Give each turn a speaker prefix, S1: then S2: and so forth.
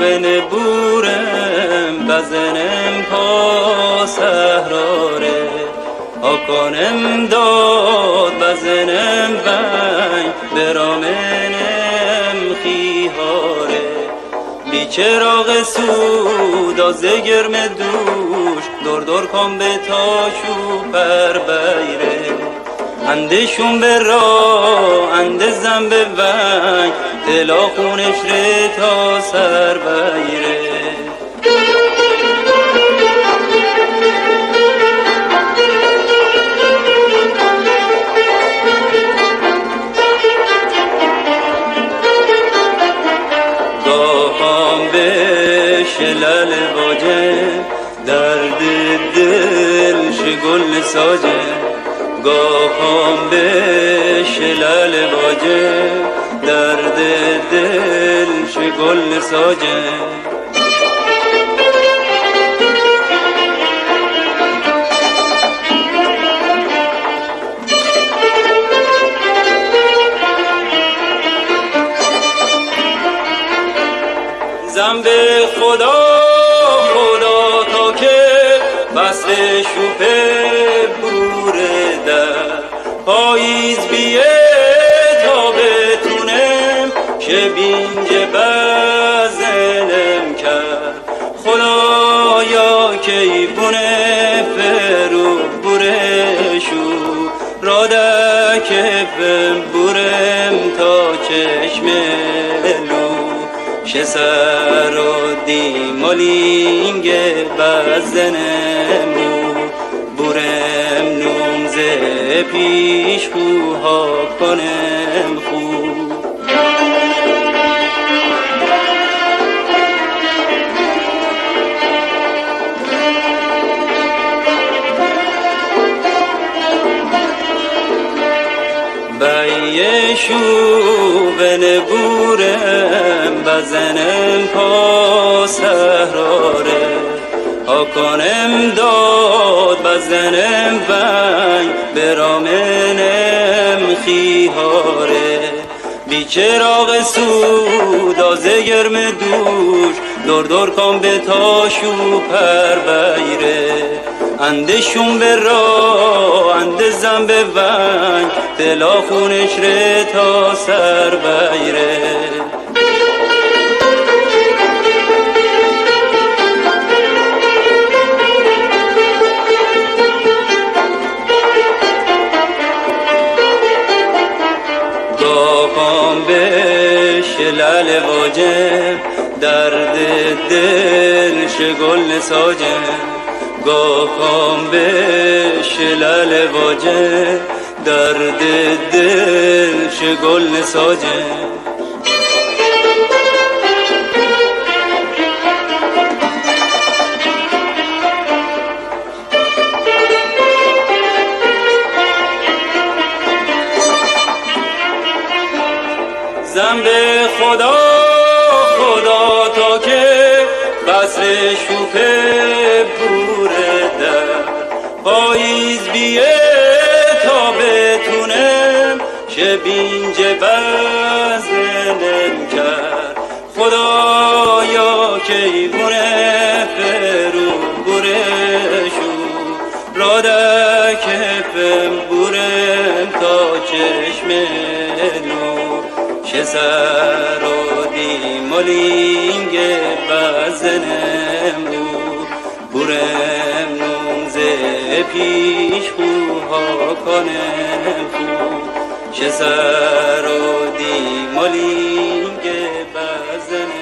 S1: بن بورم بزنم پا سهراره آکانم داد بزنم بنگ برامنم خیهاره بی چراغ سودا گرم دوش دور کن به تاشو پر بیره اندشون به راه اندزم به ونگ دلا خونش ره تا سر بیره گاهام به شلل واجه درد دل شگل ساجه گاهام به شلل واجه درد دل شگل ساجه زن به خدا تا که بسر شوپه بوره در پاییز بیه تا بتونم شبینج بزنم کرد خدایا که بونه فرو بورشو راده کفم بورم تا چشملو شه سر و دیمالینگ بزنمو بورم نومزه پیش خوها کنم خوب بیشو بن بورم بزنم پا سهراره آکانم داد بزنم ونگ برامنم خیهاره بی چراغ سودا گرم دوش دور کن به تاشو پر بیره اندشون به راه اندزم به ونگ دلا خونش ره تا سر بیره گاهام به شلل واجه درد دل شگل ساجه گاهام به شلل واجه درد دل شگل ساجه زن به خدا تا که بسر شوپه بوره در پاییز بیه تا بتونم شبینج بزنم کرد خدایا که بونه فرو بورشو راده کفم بورم تا چشملو شه سر و دیمالینگ بزنمو بورم نومزه پیش خوها کنم خوب شه سر و دیمالینگ بزنم